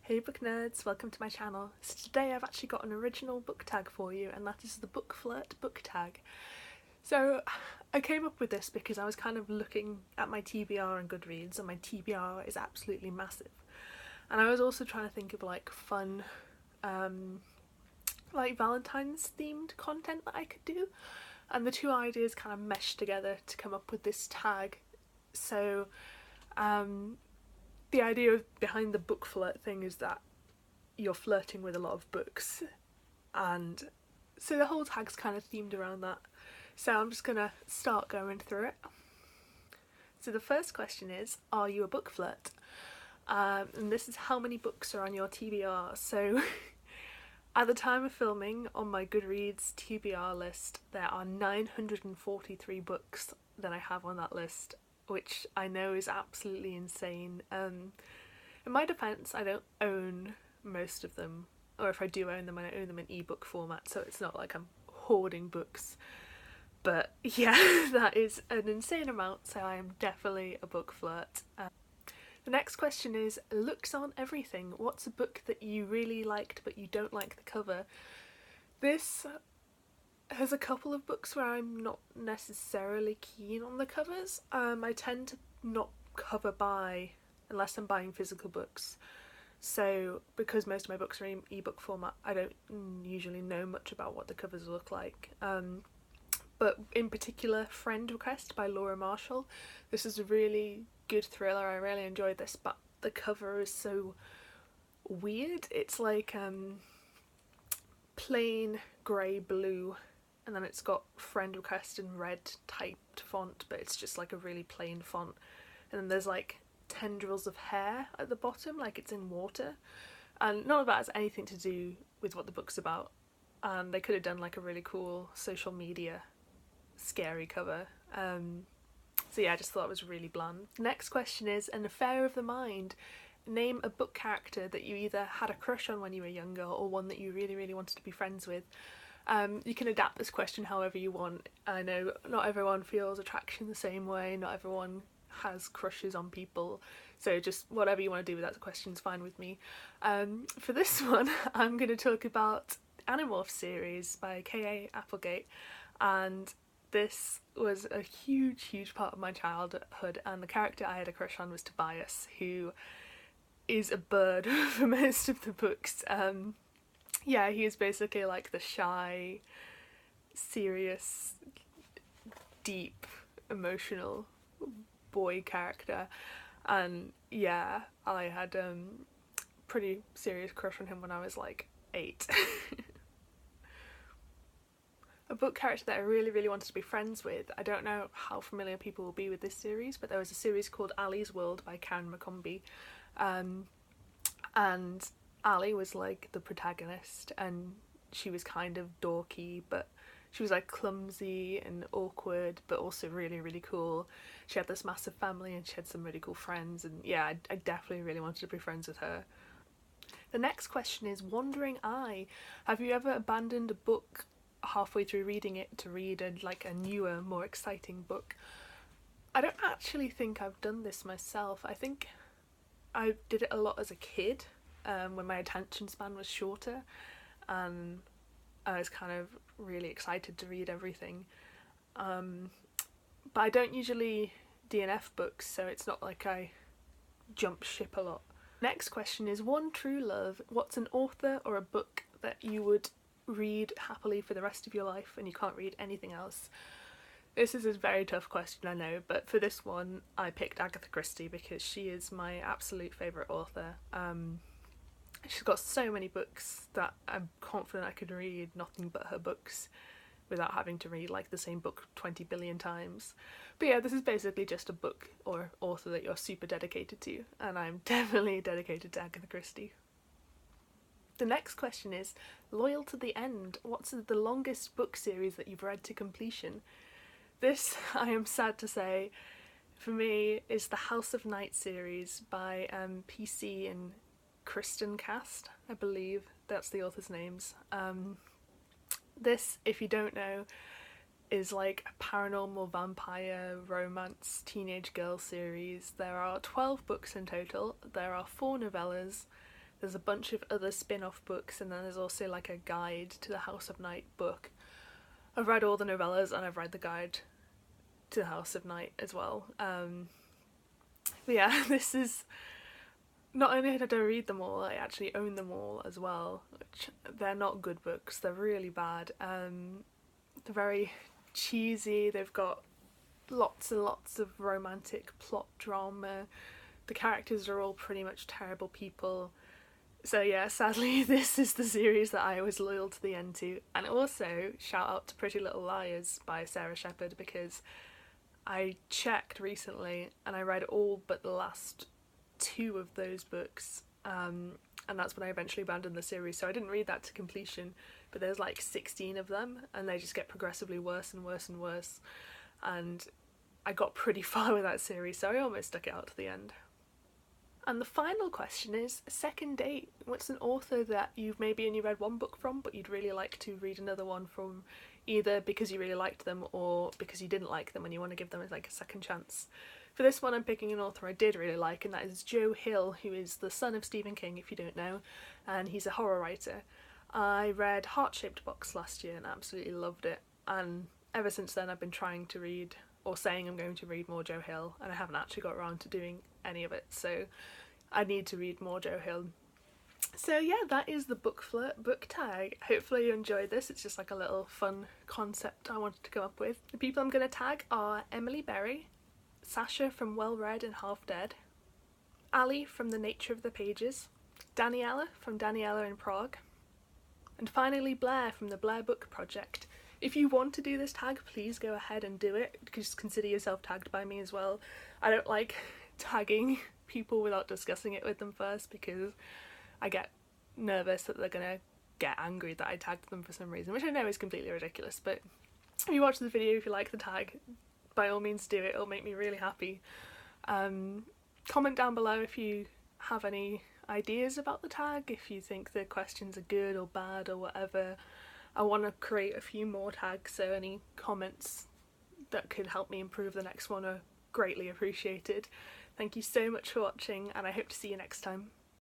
Hey book nerds, welcome to my channel. So today I've actually got an original book tag for you, and that is the Book Flirt Book Tag. So I came up with this because I was kind of looking at my TBR and Goodreads, and my TBR is absolutely massive. And I was also trying to think of like fun like Valentine's themed content that I could do, and the two ideas kind of meshed together to come up with this tag. So the idea behind the book flirt thing is that you're flirting with a lot of books, and so the whole tag's kind of themed around that. So I'm just gonna start going through it. So the first question is, are you a book flirt? And this is how many books are on your TBR. So at the time of filming, on my Goodreads TBR list, there are 943 books that I have on that list, which I know is absolutely insane. In my defense, I don't own most of them, or if I do own them, I own them in ebook format, so it's not like I'm hoarding books. But yeah, that is an insane amount, so I am definitely a book flirt. The next question is, looks aren't everything. What's a book that you really liked but you don't like the cover? This has a couple of books where I'm not necessarily keen on the covers. I tend to not cover buy unless I'm buying physical books. So because most of my books are in ebook format, I don't usually know much about what the covers look like. But in particular, Friend Request by Laura Marshall. This is a really good thriller. I really enjoyed this, but the cover is so weird. It's like plain grey blue, and then it's got Friend Request in red typed font, but it's just like a really plain font. And then there's like tendrils of hair at the bottom, like it's in water. And none of that has anything to do with what the book's about. And they could have done like a really cool social media scary cover. So yeah, I just thought it was really bland. Next question is, an affair of the mind. Name a book character that you either had a crush on when you were younger or one that you really wanted to be friends with. You can adapt this question however you want. I know not everyone feels attraction the same way, not everyone has crushes on people, so just whatever you want to do with that question is fine with me. For this one, I'm going to talk about Animorph series by K.A. Applegate, and this was a huge part of my childhood, and the character I had a crush on was Tobias, who is a bird for most of the books. Yeah, he is basically like the shy, serious, deep, emotional boy character, and yeah, I had pretty serious crush on him when I was like 8. A book character that I really wanted to be friends with. I don't know how familiar people will be with this series, but there was a series called Ali's World by Karen McCombie, and Ali was like the protagonist, and she was kind of dorky, but she was like clumsy and awkward, but also really cool. She had this massive family and she had some really cool friends, and yeah, I definitely really wanted to be friends with her. The next question is, Wandering Eye. Have you ever abandoned a book halfway through reading it to read a newer, more exciting book? I don't actually think I've done this myself. I think I did it a lot as a kid, when my attention span was shorter, and I was kind of really excited to read everything. But I don't usually DNF books, so it's not like I jump ship a lot. Next question is, one true love. What's an author or a book that you would read happily for the rest of your life and you can't read anything else? This is a very tough question, I know, but for this one I picked Agatha Christie because she is my absolute favourite author. She's got so many books that I'm confident I could read nothing but her books without having to read like the same book 20 billion times. But yeah, this is basically just a book or author that you're super dedicated to, and I'm definitely dedicated to Agatha Christie. The next question is, loyal to the end. What's the longest book series that you've read to completion? This, I am sad to say, for me is the House of Night series by PC and Kristen Cast, I believe that's the author's names. This, if you don't know, is like a paranormal vampire romance teenage girl series. There are 12 books in total. There are 4 novellas. there's a bunch of other spin-off books, and then there's also like a guide to the House of Night book. I've read all the novellas and I've read the guide to the House of Night as well. But yeah, this is, not only did I read them all, I actually own them all as well, which they're not good books, they're really bad. They're very cheesy, they've got lots and lots of romantic plot drama, the characters are all pretty much terrible people. So yeah, sadly this is the series that I was loyal to the end to. And also, shout out to Pretty Little Liars by Sarah Shepherd, because I checked recently and I read all but the last 2 of those books, and that's when I eventually abandoned the series. So I didn't read that to completion, but there's like 16 of them and they just get progressively worse and worse and worse, and I got pretty far with that series, so I almost stuck it out to the end. And the final question is, second date. What's an author that you've maybe only read one book from, but you'd really like to read another one from, either because you really liked them or because you didn't like them and you want to give them like a second chance? For this one I'm picking an author I did really like, and that is Joe Hill, who is the son of Stephen King, if you don't know, and he's a horror writer. I read Heart-Shaped Box last year and absolutely loved it, and ever since then I've been trying to read, or saying I'm going to read more Joe Hill, and I haven't actually got around to doing any of it, so I need to read more Joe Hill. So yeah, that is the Book Flirt Book Tag. Hopefully you enjoyed this. It's just like a little fun concept I wanted to come up with. The people I'm going to tag are Emily Berry, Sasha from Well Read and Half Dead, Ali from The Nature of the Pages, Daniela from Daniela in Prague, and finally Blair from the Blair Book Project. If you want to do this tag, please go ahead and do it. Just consider yourself tagged by me as well. I don't like tagging people without discussing it with them first, because I get nervous that they're gonna get angry that I tagged them for some reason, which I know is completely ridiculous. But if you watch the video, if you like the tag, by all means do it, it'll make me really happy. Comment down below if you have any ideas about the tag, if you think the questions are good or bad or whatever. I want to create a few more tags, so any comments that could help me improve the next one are greatly appreciated. Thank you so much for watching, and I hope to see you next time.